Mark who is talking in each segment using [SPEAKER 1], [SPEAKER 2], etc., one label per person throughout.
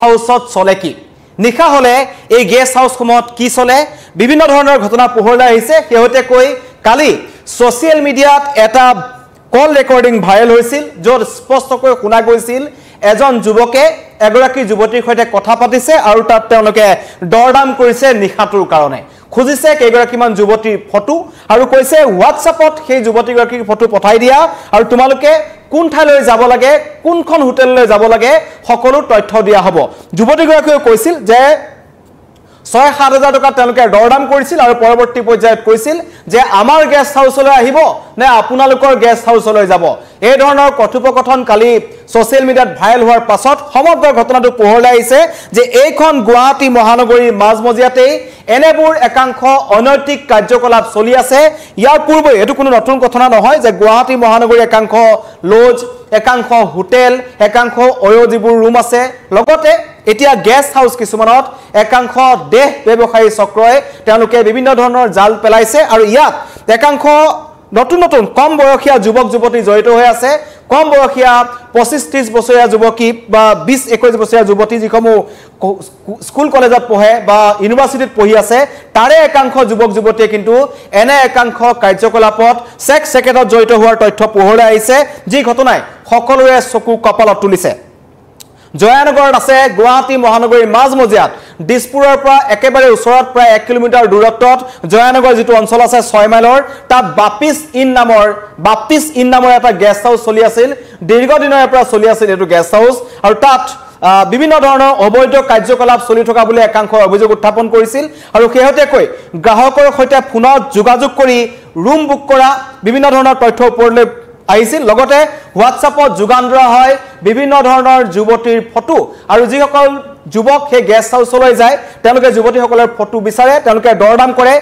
[SPEAKER 1] হাউচত চলে কি নিশা হলে এই গেষ্ট হাউচসমূহত কি চলে বিভিন্ন ধৰণৰ ঘটনা পোহৰলৈ আহিছে শেহতীয়াকৈ কালি ছ'চিয়েল মিডিয়াত এটা কল ৰেকৰ্ডিং ভাইৰেল হৈছিল য'ত স্পষ্টকৈ শুনা গৈছিল এজন যুৱকে এগৰাকী যুৱতীৰ সৈতে কথা পাতিছে আৰু তাত তেওঁলোকে দৰদাম কৰিছে নিশাটোৰ কাৰণে খুজিছে কেইগৰাকীমান যুৱতীৰ ফটো আৰু কৈছে হোৱাটছআপত সেই যুৱতীগৰাকীৰ ফটো পঠাই দিয়া আৰু তোমালোকে কোন ঠাইলৈ যাব লাগে কোনখন হোটেললৈ যাব লাগে সকলো তথ্য দিয়া হ'ব যুৱতীগৰাকীয়ে কৈছিল যে ৬-৭ টকা তেওঁলোকে দৰদাম কৰিছিল আৰু পৰৱৰ্তী পৰ্যায়ত কৈছিল যে আমাৰ গেষ্ট হাউচলৈ আহিব নে আপোনালোকৰ গেষ্ট হাউচলৈ যাব এই ধৰণৰ কথোপকথন কালি ছ'চিয়েল মিডিয়াত ভাইৰেল হোৱাৰ পাছত সমগ্ৰ ঘটনাটো পোহৰলৈ আহিছে যে এইখন গুৱাহাটী মহানগৰীৰ মাজমজিয়াতেই এনেবোৰ একাংশ অনৈতিক কাৰ্যকলাপ চলি আছে ইয়াৰ পূৰ্বে এটো কোনো নতুন কথা নহয় যে গুৱাহাটী মহানগৰীৰ একাংশ লজ একাংশ হোটেল একাংশ অয়োজিবোৰ ৰুম আছে লগতে এতিয়া গেষ্ট হাউচ কিছুমানত একাংশ দেহ ব্যৱসায়ী চক্ৰই তেওঁলোকে বিভিন্ন ধৰণৰ জাল পেলাইছে আৰু ইয়াত একাংশ নতুন নতুন কম বয়সীয়া যুৱক যুৱতী জড়িত হৈ আছে কম বয়সীয়া 25-30 বছৰীয়া যুৱকী বা 20-21 বছৰীয়া যুৱতী যিসমূহ স্কুল কলেজত পঢ়ে বা ইউনিভাৰ্চিটিত পঢ়ি আছে তাৰে একাংশ যুৱক যুৱতীয়ে কিন্তু এনে একাংশ কাৰ্যকলাপত সেক্স ছেকেটত জড়িত হোৱাৰ তথ্য পোহৰলৈ আহিছে যি ঘটনাই সকলোৰে চকু কপালত তুলিছে জয়ানগৰত আছে গুৱাহাটী মহানগৰীৰ মাজমজিয়াত দিছপুৰৰ পৰা একেবাৰে ওচৰত প্ৰায় 1 কিলোমিটাৰ দূৰত্বত জয়ানগৰ যেটো অঞ্চল আছে 6 মাইলৰ তাত বাপিছ ইন নামৰ এটা গেষ্ট হাউচ চলি আছিল দীৰ্ঘদিনৰ পৰা চলি আছিল এটো গেষ্ট হাউচ আৰু তাত বিভিন্ন ধৰণৰ অবৈধ কাৰ্যকলাপ চলি থকা বুলি একাংশ অভিযোগ উত্থাপন কৰিছিল আৰু শেহতীয়াকৈ গ্ৰাহকৰ সৈতে ফোনত যোগাযোগ কৰি ৰুম বুক কৰা বিভিন্ন ধৰণৰ তথ্য ওপৰলৈ আহিছিল লগতে হোৱাটছআপত যোগান ধৰা হয় বিভিন্ন ধৰণৰ যুৱতীৰ ফটো আৰু যিসকল যুৱক হে গেষ্ট হাউচলৈ যায় তেওঁলোকে যুৱতীসকলৰ ফটো বিচাৰে তেওঁলোকে দৰদাম কৰে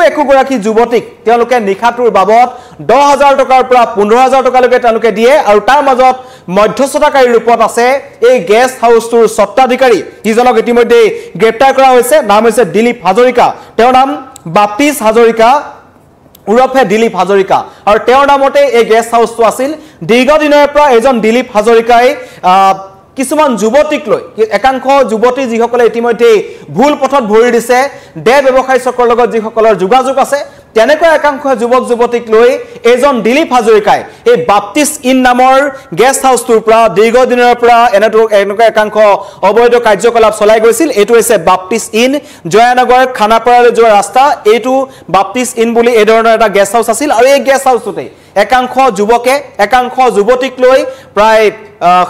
[SPEAKER 1] একো গৰাকী যুৱতীক তেওঁলোকে নিখাটোৰ বাবদ 10,000 টকাৰ পৰা 15,000 টকালৈকে তেওঁলোকে দিয়ে আৰু তাৰ মাজত মধ্যস্থতাকাৰী ৰূপত আছে এই গেষ্ট হাউচটোৰ স্বত্বাধিকাৰী যিজনক ইতিমধ্যে গ্ৰেপ্তাৰ কৰা হৈছে নাম হৈছে দিলীপ হাজৰিকা তেওঁৰ নাম বাপিছ হাজৰিকা উৰফে দিলীপ হাজৰিকা আৰু তেওঁৰ নামতে এই গেষ্ট হাউচটো আছিল দীৰ্ঘদিনৰ পৰা এজন দিলীপ হাজৰিকাই কিছুমান যুৱতীক লৈ একাংশ যুৱতী যিসকলে ইতিমধ্যে ভুল পথত ভৰি দিছে দেহ ব্যৱসায়ী চক্ৰৰ লগত যিসকলৰ যোগাযোগ আছে তেনেকৈ একাংশ যুৱক যুৱতীক লৈ এজন দিলীপ হাজৰিকাই এই বাপ্তিছ ইন নামৰ গেষ্ট হাউচটোৰ পৰা দীৰ্ঘদিনৰ পৰা এনেকুৱা একাংশ অবৈধ কাৰ্যকলাপ চলাই গৈছিল এইটো হৈছে বাপ্তিছ ইন জয়ানগৰ খানাপাৰালৈ যোৱা ৰাস্তা এইটো বাপ্তিছ ইন বুলি এই ধৰণৰ এটা গেষ্ট হাউচ আছিল আৰু এই গেষ্ট হাউচটোতে একাংশ যুৱকে একাংশ যুৱতীক লৈ প্ৰায়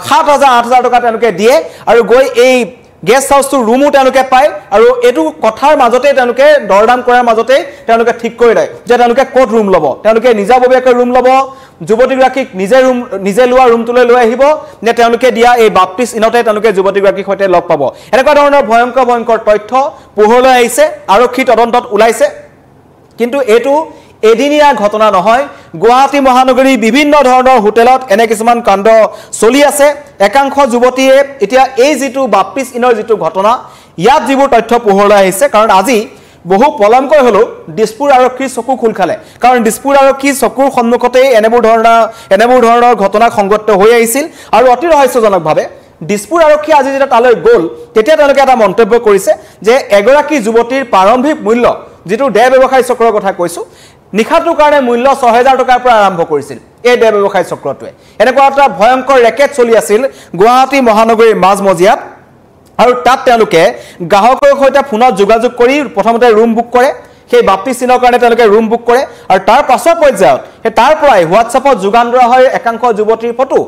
[SPEAKER 1] 7,000-8,000 টকা তেওঁলোকে দিয়ে আৰু গৈ এই গেষ্ট হাউচটো ৰুমো তেওঁলোকে পায় আৰু এটো কথাৰ মাজতে তেওঁলোকে দৰদাম কৰাৰ মাজতে তেওঁলোকে ঠিক কৰি লয় যে তেওঁলোকে কোট ৰুম লব তেওঁলোকে নিজাববীয়াকৈ ৰুম লব যুৱতীগৰাকীক নিজে লোৱা ৰুমটোলৈ লৈ আহিব নে তেওঁলোকে দিয়া এই বাপ্তিছ ইনতে তেওঁলোকে যুৱতীগৰাকীৰ সৈতে লগ পাব এনেকুৱা ধৰণৰ ভয়ংকৰ তথ্য পোহৰলৈ আহিছে আৰক্ষী তদন্তত ওলাইছে কিন্তু এটো এদিনীয়া ঘটনা নহয় গুৱাহাটী মহানগৰীৰ বিভিন্ন ধৰণৰ হোটেলত এনে কিছুমান কাণ্ড চলি আছে একাংশ যুৱতীয়ে এতিয়া এই যেটো বাপ্তিছ ইনৰ যেটো ঘটনা ইয়াত যিবোৰ তথ্য পোহৰলৈ আহিছে কাৰণ আজি বহু পলমকৈ হলো দিছপুৰ আৰক্ষীৰ চকু খুল খালে কাৰণ দিছপুৰ আৰক্ষীৰ চকুৰ সন্মুখতে এনেবোৰ ধৰণৰ ঘটনা সংঘটিত হৈ আহিছিল আৰু অতি ৰহস্যজনকভাৱে দিছপুৰ আৰক্ষী আজি যেতিয়া তালৈ গ'ল তেতিয়া তেওঁলোকে এটা মন্তব্য কৰিছে যে এগৰাকী যুৱতীৰ প্ৰাৰম্ভিক মূল্য যেটো দেহ ব্যৱসায়ী চক্ৰৰ কথা কৈছো নিখাটোৰ কাৰণে মূল্য 6,000 টকাৰ পৰা আৰম্ভ কৰিছিল এই দেহ ব্যৱসায়ী চক্ৰটোৱে এনেকুৱা এটা ভয়ংকৰ ৰেকেট চলি আছিল গুৱাহাটী মহানগৰীৰ মাজমজিয়াত আৰু তাত তেওঁলোকে গ্ৰাহকৰ সৈতে ফোনত যোগাযোগ কৰি প্ৰথমতে ৰুম বুক কৰে সেই বাপ্তিছ ইনৰ কাৰণে তেওঁলোকে ৰুম বুক কৰে আৰু তাৰ পাছৰ পৰ্যায়ত তাৰ পৰাই হোৱাটছআপত যোগান ধৰা হয় একাংশ যুৱতীৰ ফটো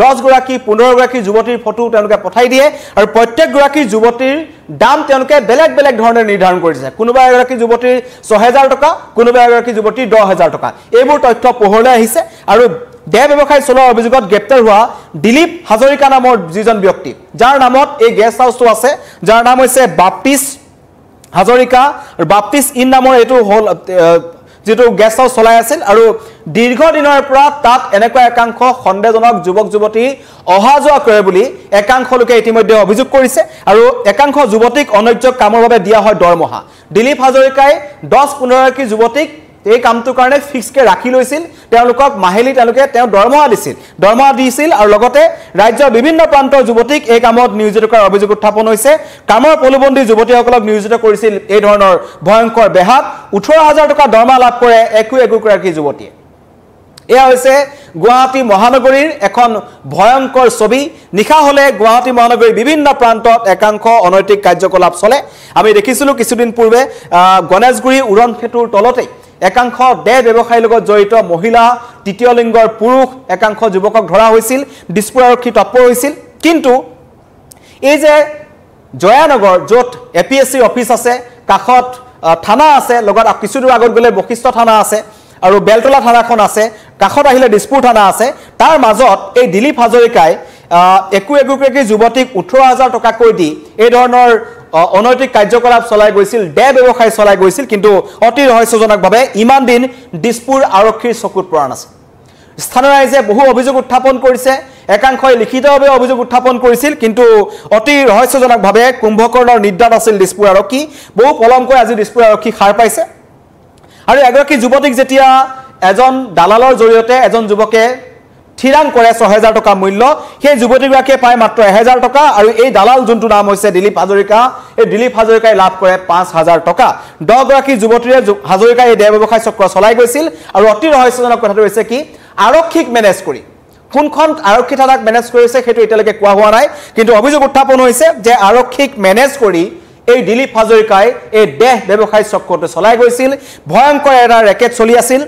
[SPEAKER 1] 10 গৰাকী 15 গৰাকী যুৱতীৰ ফটো তেওঁলোকে পঠাই দিয়ে আৰু প্ৰত্যেক গৰাকী যুৱতীৰ দাম তেওঁলোকে বেলেগ ধৰণে নিৰ্ধাৰণ কৰিছে কোনোবা এগৰাকী যুৱতীৰ 6,000 টকা কোনোবা এগৰাকী যুৱতীৰ 10,000 টকা এইবোৰ তথ্য পোহৰলৈ আহিছে আৰু দেহ ব্যৱসায়ী চলোৱাৰ অভিযোগত গ্ৰেপ্তাৰ হোৱা দিলীপ হাজৰিকা নামৰ যিজন ব্যক্তি যাৰ নামত এই গেষ্ট হাউচটো আছে যাৰ নাম হৈছে বাপ্তিছ হাজৰিকা আৰু বাপ্তিছ ইন নামৰ এটো হল যেটো গেষ্ট হাউচ চলাই আছিল আৰু দীৰ্ঘদিনৰ পৰা তাত এনেকুৱা একাংশ সন্দেহজনক যুৱক যুৱতী অহা যোৱা কৰে বুলি একাংশ লোকে ইতিমধ্যে অভিযোগ কৰিছে আৰু একাংশ যুৱতীক অনৈতিক কামৰ বাবে দিয়া হয় দৰমহা দিলীপ হাজৰিকাই 10-15 গৰাকী যুৱতীক এই কামটোৰ কাৰণে ফিক্সকে ৰাখি লৈছিল তেওঁলোকক মাহিলি তেওঁলোকে দৰমহা দিছিল আৰু লগতে ৰাজ্যৰ বিভিন্ন প্ৰান্তৰ যুৱতীক এই কামত নিয়োজিত কৰাৰ অভিযোগ উত্থাপন হৈছে কামৰ পলুবন্দী যুৱতীসকলক নিয়োজিত কৰিছিল এই ধৰণৰ ভয়ংকৰ বেহাত 18000 টকা দৰমহা লাভ কৰে একোগৰাকী যুৱতীয়ে এয়া হৈছে গুৱাহাটী মহানগৰীৰ এখন ভয়ংকৰ ছবি নিখা হলে গুৱাহাটী মহানগৰীৰ বিভিন্ন প্ৰান্তত একাংশ অনৈতিক কাৰ্যকলাপ চলে আমি দেখিছিলো কিছুদিন পূৰ্বে গণেশগুৰি উৰণ খেতুৰ তলতে একাংশ দেহ ব্যৱসায়ীৰ লগত জড়িত মহিলা তৃতীয় লিংগৰ পুৰুষ একাংশ যুৱকক ধৰা হৈছিল দিছপুৰ আৰক্ষী তৎপৰ হৈছিল কিন্তু এই যে জয়ানগৰ য'ত এপিএছচি অফিচ আছে কাষত থানা আছে লগত কিছুদূৰ আগত গলে বশিষ্ঠ থানা আছে আৰু বেলতলা থানাখন আছে কাষত আহিলে দিছপুৰ থানা আছে তাৰ মাজত এই দিলীপ হাজৰিকাই একোগৰাকী যুৱতীক 18000 টকা কৈ দি এই ধৰণৰ অনৈতিক কাৰ্যকলাপ চলাই গৈছিল দেহ ব্যৱসায় চলাই গৈছিল কিন্তু অতি ৰহস্যজনকভাৱে ইমান দিন দিছপুৰ আৰক্ষীৰ চকুত পৰা নাছিল স্থানীয় ৰাইজে বহু অভিযোগ উত্থাপন কৰিছে একাংশই লিখিতভাৱে অভিযোগ উত্থাপন কৰিছিল কিন্তু অতি ৰহস্যজনকভাৱে কুম্ভকৰ্ণৰ নিদ্ৰাত আছিল দিছপুৰ আৰক্ষী বহু পলমকৈ আজি দিছপুৰ আৰক্ষী খাৰ পাইছে আৰু এগৰাকী যুৱতীক যেতিয়া এজন দালালৰ জৰিয়তে এজন যুৱকে থিৰাং কৰে 6000 টকা মূল্য সেই যুৱতীগৰাকীয়ে পায় মাত্ৰ 1000 টকা আৰু এই দালাল যোনটো নাম হৈছে দিলীপ হাজৰিকা এই দিলীপ হাজৰিকাই লাভ কৰে 5000 টকা 10 গৰাকী যুৱতীৰে হাজৰিকাই এই দেহ ব্যৱসায় চক্ৰ চলাই গৈছিল আৰু অতি ৰহস্যজনক কথাটো হৈছে কি আৰক্ষীক মেনেজ কৰি কোনখন আৰক্ষী থানাক মেনেজ কৰিছে সেইটো এতিয়ালৈকে কোৱা হোৱা নাই কিন্তু অভিযোগ উত্থাপন হৈছে যে আৰক্ষীক মেনেজ কৰি এই দিলীপ হাজৰিকাই এই দেহ ব্যৱসায় চক্ৰটো চলাই গৈছিল ভয়ংকৰ এটা ৰেকেট চলি আছিল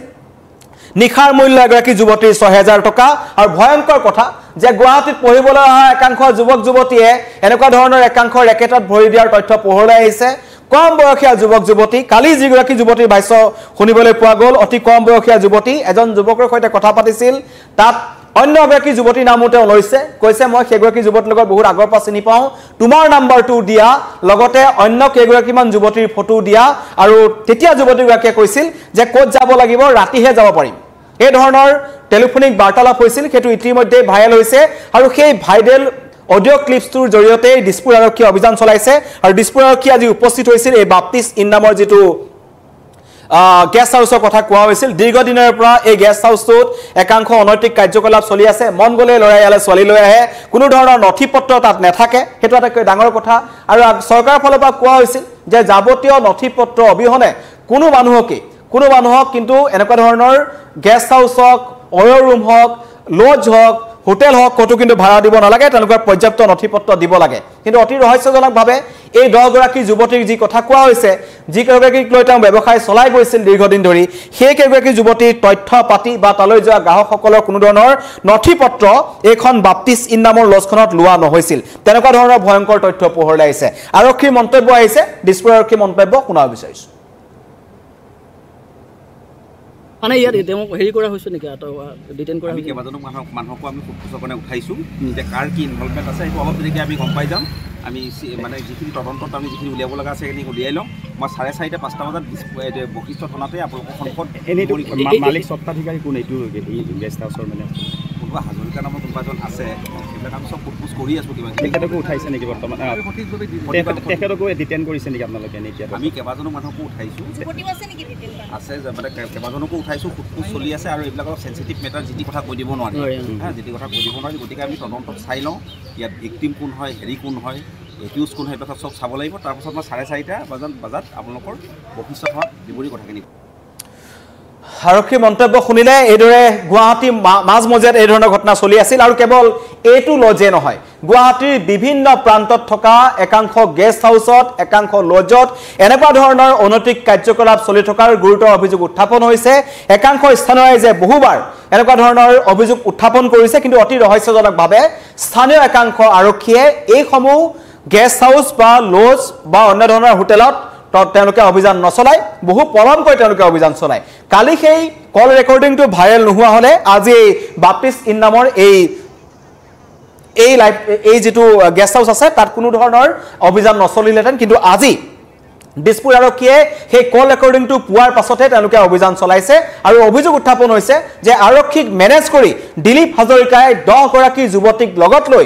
[SPEAKER 1] নিখাৰ মূল্য এগৰাকী যুৱতীৰ 6000 টকা আৰু ভয়ংকৰ কথা যে গুৱাহাটীত পঢ়িবলৈ অহা একাংশ যুৱক যুৱতীয়ে এনেকুৱা ধৰণৰ একাংশ ৰেকেটত ভৰি দিয়াৰ তথ্য পোহৰলৈ আহিছে কম বয়সীয়া যুৱক যুৱতী কালি যিগৰাকী যুৱতীৰ ভাষ্য শুনিবলৈ পোৱা গ'ল অতি কম বয়সীয়া যুৱতী এজন যুৱকৰ সৈতে কথা পাতিছিল তাত অন্য এগৰাকী যুৱতীৰ নামো তেওঁ লৈছে কৈছে মই সেইগৰাকী যুৱতীৰ লগত বহুত আগৰ পৰা চিনি পাওঁ তোমাৰ নাম্বাৰটো দিয়া লগতে অন্য কেইগৰাকীমান যুৱতীৰ ফটো দিয়া আৰু তেতিয়া যুৱতীগৰাকীয়ে কৈছিল যে ক'ত যাব লাগিব ৰাতিহে যাব পাৰিম এই ধৰণৰ টেলিফোনিক বাৰ্তালাপ হৈছিল সেইটো ইতিমধ্যে ভাইৰেল হৈছে আৰু সেই ভাইৰেল অডিঅ' ক্লিপছটোৰ জৰিয়তে দিছপুৰ আৰক্ষী অভিযান চলাইছে আৰু দিছপুৰ আৰক্ষী আজি উপস্থিত হৈছিল এই বাপ্তিছ ইন নামৰ যিটো গেষ্ট হাউচৰ কথা কোৱা হৈছিল দীৰ্ঘদিনৰ পৰা এই গেষ্ট হাউচটোত একাংশ অনৈতিক কাৰ্যকলাপ চলি আছে মন গ'লে ল'ৰাই ইয়ালৈ ছোৱালী লৈ আহে কোনো ধৰণৰ নথি পত্ৰ তাত নাথাকে সেইটো আটাইতকৈ ডাঙৰ কথা আৰু চৰকাৰৰ ফালৰ পৰা কোৱা হৈছিল যে যাৱতীয় নথি পত্ৰ অবিহনে কোনো মানুহক কিন্তু এনেকুৱা ধৰণৰ গেষ্ট হাউচ হওক অয়ৰ ৰুম হওক লজ হওক হোটেল হওক কতো কিন্তু ভাড়া দিব নালাগে তেওঁলোকৰ পৰ্যাপ্ত নথি পত্ৰ দিব লাগে কিন্তু অতি ৰহস্যজনকভাৱে এই 10 গৰাকী যুৱতীৰ যি কথা কোৱা হৈছে যি কেইগৰাকীক লৈ তেওঁ ব্যৱসায় চলাই গৈছিল দীৰ্ঘদিন ধৰি সেই কেইগৰাকী যুৱতীৰ তথ্য পাতি বা তালৈ যোৱা গ্ৰাহকসকলৰ কোনো ধৰণৰ নথি পত্ৰ এইখন বাপ্তিছ ইন নামৰ লজখনত লোৱা নহৈছিল তেনেকুৱা ধৰণৰ ভয়ংকৰ তথ্য পোহৰলৈ আহিছে আৰক্ষীৰ মন্তব্য আহিছে দিছপুৰ আৰক্ষীৰ মন্তব্য শুনাব বিচাৰিছো
[SPEAKER 2] মানে ইয়াত তেওঁক হেৰি কৰা হৈছে নেকি ডিটেইন কৰা হৈছে
[SPEAKER 3] কেইবাজনো মানুহকো আমি খুচকনে উঠাইছোঁ যে কাৰ কি ইনভলভমেণ্ট আছে সেইটো অলপ দেৰিকৈ আমি গম পাই যাম আমি মানে যিখিনি তদন্তত আমি যিখিনি উলিয়াব লগা আছে সেইখিনি উলিয়াই লওঁ মই 4:30 5টা বজাত বশিষ্ঠ থানাতে আপোনালোকৰ সন্মুখত
[SPEAKER 4] মালিক স্বত্বাধিকাৰী কোন এইটো গেষ্ট হাউচৰ মানে
[SPEAKER 3] কোনোবা হাজৰিকা নামৰ কোনোবা এজন আছে সেইবিলাক আমি চব সোধপোছ কৰি আছোঁ কিবা
[SPEAKER 4] তেখেতকো উঠাইছে নেকি বৰ্তমান তেখেতকো ডিটেইন কৰিছে নেকি আপোনালোকে এতিয়া
[SPEAKER 3] আমি কেইবাজনো মানুহকো উঠাইছোঁ আছে মানে কেইবাজনকো উঠাইছোঁ সোধপোছ চলি আছে আৰু এইবিলাক অলপ চেঞ্চিটিভ মেটাৰ যি কথা কৈ দিব নোৱাৰি যি কথা কৈ দিব নোৱাৰি গতিকে আমি তদন্তত চাই লওঁ ইয়াত ভিক্টিম কোন হয় হেৰি কোন হয় একিউজ কোন হয় কথা চব চাব লাগিব তাৰপাছত মই 4:30 বজাত আপোনালোকৰ বশিষ্ঠ থানাত দিবৰি কথাখিনি
[SPEAKER 1] আৰক্ষী মন্তব্য শুনিলে এইদৰে গুৱাহাটী মাজমজিয়াত এই ধৰণৰ ঘটনা চলি আছিল আৰু কেৱল এইটো লজে নহয় গুৱাহাটীৰ বিভিন্ন প্ৰান্তত থকা একাংশ গেষ্ট হাউচত একাংশ লজত এনেকুৱা ধৰণৰ অনৈতিক কাৰ্যকলাপ চলি থকাৰ গুৰুতৰ অভিযোগ উত্থাপন হৈছে একাংশ স্থানীয় ৰাইজে বহুবাৰ এনেকুৱা ধৰণৰ অভিযোগ উত্থাপন কৰিছে কিন্তু অতি ৰহস্যজনকভাৱে স্থানীয় একাংশ আৰক্ষীয়ে এইসমূহ গেষ্ট হাউচ বা লজ বা অন্য ধৰণৰ হোটেলত তেওঁলোকে অভিযান নচলায় বহু পলমকৈ তেওঁলোকে অভিযান চলায় কালি সেই কল ৰেকৰ্ডিংটো ভাইৰেল নোহোৱা হলে আজি বাপ্তিছ ইন নামৰ এই যিটো গেষ্ট হাউচ আছে তাত কোনো ধৰণৰ অভিযান নচলিলেহেঁতেন কিন্তু আজি দিছপুৰ আৰক্ষীয়ে সেই কল ৰেকৰ্ডিংটো পোৱাৰ পাছতে তেওঁলোকে অভিযান চলাইছে আৰু অভিযোগ উত্থাপন হৈছে যে আৰক্ষীক মেনেজ কৰি দিলীপ হাজৰিকাই 10 গৰাকী যুৱতীক লগত লৈ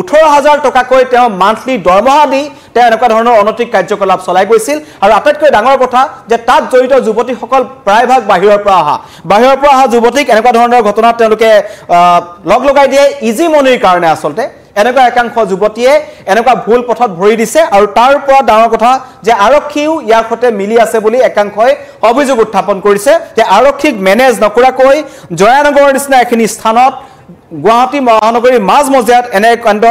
[SPEAKER 1] 18,000 টকাকৈ তেওঁ মান্থলি দৰমহা দি তেওঁ এনেকুৱা ধৰণৰ অনৈতিক কাৰ্যকলাপ চলাই গৈছিল আৰু আটাইতকৈ ডাঙৰ কথা যে তাত জড়িত যুৱতীসকল প্ৰায়ভাগ বাহিৰৰ পৰা অহা যুৱতীক এনেকুৱা ধৰণৰ ঘটনাত তেওঁলোকে লগ লগাই দিয়ে ইজি মনিৰ কাৰণে আচলতে এনেকুৱা একাংশ যুৱতীয়ে এনেকুৱা ভুল পথত ভৰি দিছে আৰু তাৰ পৰা ডাঙৰ কথা যে আৰক্ষীও ইয়াৰ সৈতে মিলি আছে বুলি একাংশই অভিযোগ উত্থাপন কৰিছে যে আৰক্ষীক মেনেজ নকৰাকৈ জয়ানগৰৰ নিচিনা এখিনি স্থানত গুৱাহাটী মহানগৰীৰ মাজমজিয়াত এনে কাণ্ড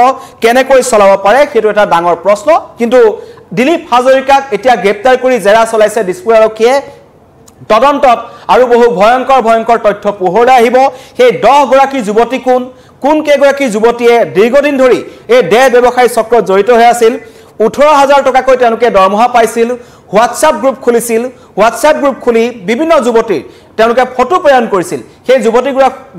[SPEAKER 1] কেনেকৈ চলাব পাৰে সেইটো এটা ডাঙৰ প্ৰশ্ন কিন্তু দিলীপ হাজৰিকাক এতিয়া গ্ৰেপ্তাৰ কৰি জেৰা চলাইছে দিছপুৰ আৰক্ষীয়ে তদন্তত আৰু বহু ভয়ংকৰ তথ্য পোহৰলৈ আহিব সেই 10 গৰাকী যুৱতী কোন কেইগৰাকী যুৱতীয়ে দীৰ্ঘদিন ধৰি এই দেহ ব্যৱসায়ী চক্ৰত জড়িত হৈ আছিল 18,000 টকাকৈ তেওঁলোকে দৰমহা পাইছিল হোৱাটছআপ গ্ৰুপ খুলিছিল হোৱাটছআপ গ্ৰুপ খুলি বিভিন্ন যুৱতীৰ তেওঁলোকে ফটো প্ৰেৰণ কৰিছিল সেই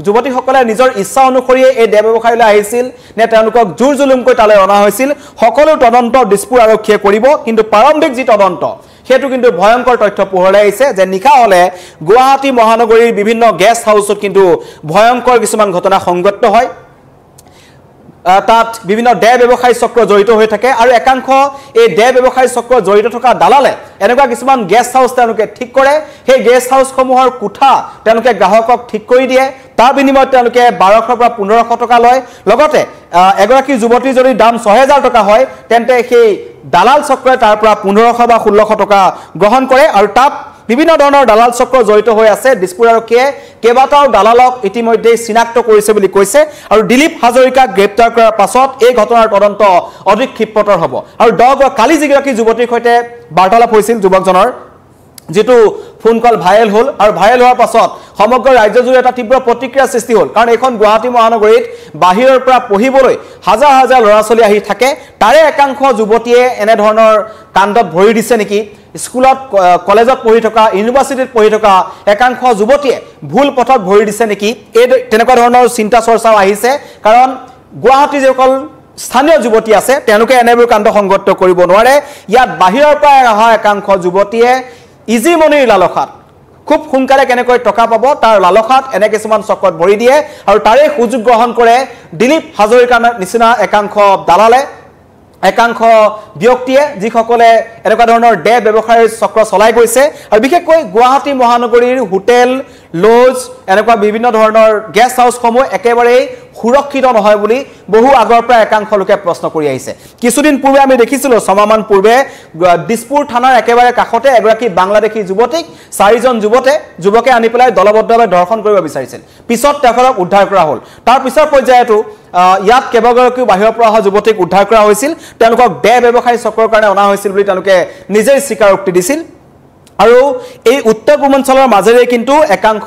[SPEAKER 1] যুৱতীসকলে নিজৰ ইচ্ছা অনুসৰি এই দেহ ব্যৱসায়লৈ আহিছিল নে তেওঁলোকক জোৰ জুলুমকৈ তালৈ অনা হৈছিল সকলো তদন্ত দিছপুৰ আৰক্ষীয়ে কৰিব কিন্তু প্ৰাৰম্ভিক যি তদন্ত সেইটো কিন্তু ভয়ংকৰ তথ্য পোহৰলৈ আহিছে যে নিশা হলে গুৱাহাটী মহানগৰীৰ বিভিন্ন গেষ্ট হাউচত কিন্তু ভয়ংকৰ কিছুমান ঘটনা সংঘটিত হয় তাত বিভিন্ন দেহ ব্যৱসায়ী চক্ৰ জড়িত হৈ থাকে আৰু একাংশ এই দেহ ব্যৱসায়ী চক্ৰ জড়িত থকা দালালে এনেকুৱা কিছুমান গেষ্ট হাউচ তেওঁলোকে ঠিক কৰে সেই গেষ্ট হাউচসমূহৰ কোঠা তেওঁলোকে গ্ৰাহকক ঠিক কৰি দিয়ে তাৰ বিনিময়ত তেওঁলোকে 1200 পৰা 1500 টকা লয় লগতে এগৰাকী যুৱতী যদি দাম 6000 টকা হয় তেন্তে সেই দালাল চক্ৰই তাৰ পৰা 1500 বা 1600 টকা গ্ৰহণ কৰে আৰু তাত বিভিন্ন ধৰণৰ দালাল চক্ৰ জড়িত হৈ আছে দিছপুৰ আৰক্ষীয়ে কেইবাটাও দালালক ইতিমধ্যে চিনাক্ত কৰিছে বুলি কৈছে আৰু দিলীপ হাজৰিকাক গ্ৰেপ্তাৰ কৰাৰ পাছত এই ঘটনাৰ তদন্ত অধিক ক্ষিপ্ৰতৰ হ'ব আৰু কালি যিগৰাকী যুৱতীৰ সৈতে বাৰ্তালাপ হৈছিল যুৱকজনৰ যেটো ফোন কল ভাইৰেল হল আৰু ভাইৰেল হোৱাৰ পাছত সমগ্ৰ ৰাজ্যজুৰি এটা তীব্ৰ প্ৰতিক্ৰিয়া সৃষ্টি হল কাৰণ এখন গুৱাহাটী মহানগৰীত বাহিৰৰ পৰা পঢ়িবলৈ হাজাৰ হাজাৰ ল'ৰা-ছোৱালী আহি থাকে তাৰে একাংশ যুৱতীয়ে এনে ধৰণৰ কাণ্ডত ভৰি দিছে নেকি স্কুলত কলেজত পঢ়ি থকা ইউনিভাৰ্চিটিত পঢ়ি থকা একাংশ যুৱতীয়ে ভুল পথত ভৰি দিছে নেকি এই তেনেকুৱা ধৰণৰ চিন্তা চৰ্চাও আহিছে কাৰণ গুৱাহাটী যেসকল স্থানীয় যুৱতী আছে তেওঁলোকে এনেবোৰ কাণ্ড সংঘটিত কৰিব নোৱাৰে ইয়াত বাহিৰৰ পৰা অহা একাংশ যুৱতীয়ে ইজি মনিৰ লালসাত খুব সোনকালে কেনেকৈ টকা পাব তাৰ লালসাত এনে কিছুমান চক্ৰত ভৰি দিয়ে আৰু তাৰে সুযোগ গ্ৰহণ কৰে দিলীপ হাজৰিকাৰ নিচিনা একাংশ দালালে একাংশ ব্যক্তিয়ে যিসকলে এনেকুৱা ধৰণৰ দেহ ব্যৱসায়ৰ চক্ৰ চলাই গৈছে আৰু বিশেষকৈ গুৱাহাটী মহানগৰীৰ হোটেল লজ এনেকুৱা বিভিন্ন ধৰণৰ গেষ্ট হাউচসমূহ একেবাৰে সুৰক্ষিত নহয় বুলি বহু আগৰ পৰা একাংশ লোকে প্ৰশ্ন কৰি আহিছে কিছুদিন পূৰ্বে আমি দেখিছিলো সমামান পূৰ্বে দিছপুৰ থানাৰ একেবাৰে কাষতে এগৰাকী বাংলাদেশী যুৱতীক 4জন যুৱকে আনি পেলাই দলবদ্ধভাৱে ধৰ্ষণ কৰিব বিচাৰিছিল পিছত তেওঁলোকক উদ্ধাৰ কৰা হ'ল তাৰ পিছৰ পৰ্যায়তো ইয়াত কেইবাগৰাকীও বাহিৰৰ পৰা অহা যুৱতীক উদ্ধাৰ কৰা হৈছিল তেওঁলোকক দেহ ব্যৱসায়ী চক্ৰৰ কাৰণে অনা হৈছিল বুলি তেওঁলোকে নিজেই স্বীকাৰোক্তি দিছিল আৰু এই উত্তৰ পূৰ্বাঞ্চলৰ মাজেৰে কিন্তু একাংশ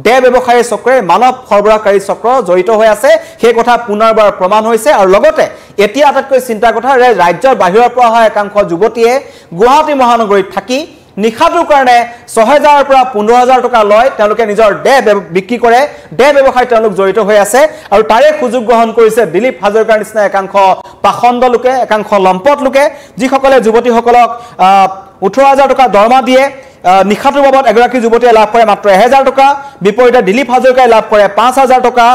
[SPEAKER 1] দেহ ব্যৱসায়ী চক্ৰে মানৱ সৰবৰাহকাৰী চক্ৰ জড়িত হৈ আছে সেই কথা পুনৰবাৰ প্ৰমাণ হৈছে আৰু লগতে এতিয়া আটাইতকৈ চিন্তাৰ কথা ৰাজ্যৰ বাহিৰৰ পৰা অহা একাংশ যুৱতীয়ে গুৱাহাটী মহানগৰীত থাকি নিখাটোৰ কাৰণে 6000 পৰা 15000 টকা লয় তেওঁলোকে নিজৰ দেহ বিক্ৰী কৰে দেহ ব্যৱসায় তেওঁলোক জড়িত হৈ আছে আৰু তাৰে সুযোগ গ্ৰহণ কৰিছে দিলীপ হাজৰিকাৰ নিচিনা একাংশ পাখণ্ড লোকে একাংশ লম্পট লোকে যিসকলে যুৱতীসকলক 18000 টকা দৰমহা দিয়ে নিখাটোৰ বাবদ এগৰাকী যুৱতীয়ে লাভ কৰে মাত্ৰ 1000 টকা বিপৰীতে দিলীপ হাজৰিকাই লাভ কৰে 5000 টকা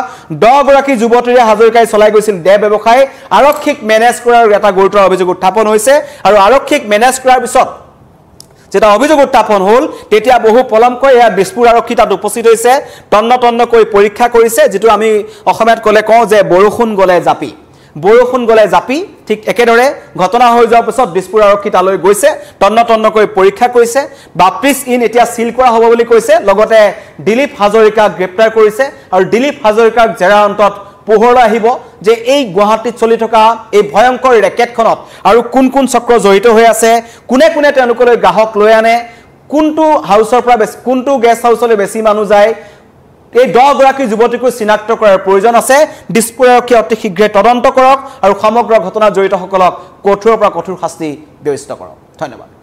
[SPEAKER 1] 10 গৰাকী যুৱতীৰে হাজৰিকাই চলাই গৈছিল দেহ ব্যৱসায় আৰক্ষীক মেনেজ কৰাৰ এটা গুৰুতৰ অভিযোগ উত্থাপন হৈছে আৰু আৰক্ষীক মেনেজ কৰাৰ পিছত যেটা অভিযোগ উত্থাপন হল তেতিয়া বহু পলমকৈ এয়া দিছপুৰ আৰক্ষী তাত উপস্থিত হৈছে তন্নকৈ পৰীক্ষা কৰিছে যেটো আমি অসমীয়াত কলে কওঁ যে বৰষুণ গলে জাপি ঠিক একেদৰে ঘটনা হৈ যোৱাৰ পিছত দিছপুৰ আৰক্ষী তালৈ গৈছে তন্নকৈ পৰীক্ষা কৰিছে বাপ্ৰিছ ইন এতিয়া সিল কৰা হ'ব বুলি কৈছে লগতে দিলীপ হাজৰিকাক গ্ৰেপ্তাৰ কৰিছে আৰু দিলীপ হাজৰিকাক জেৰা অন্তত পোহৰলৈ আহিব যে এই গুৱাহাটীত চলি থকা এই ভয়ংকৰ ৰেকেটখনত আৰু কোন চক্ৰ জড়িত হৈ আছে কোনে তেওঁলোকলৈ গ্ৰাহক লৈ আনে কোনটো হাউচৰ পৰা কোনটো গেষ্ট হাউচলৈ বেছি মানুহ যায় এই 10 গৰাকী যুৱতীকো চিনাক্ত কৰাৰ প্ৰয়োজন আছে দিছপুৰ আৰক্ষী অতি শীঘ্ৰে তদন্ত কৰক আৰু সমগ্ৰ ঘটনাত জড়িত সকলক কঠোৰৰ পৰা কঠোৰ শাস্তি ব্যৱস্থা কৰক ধন্যবাদ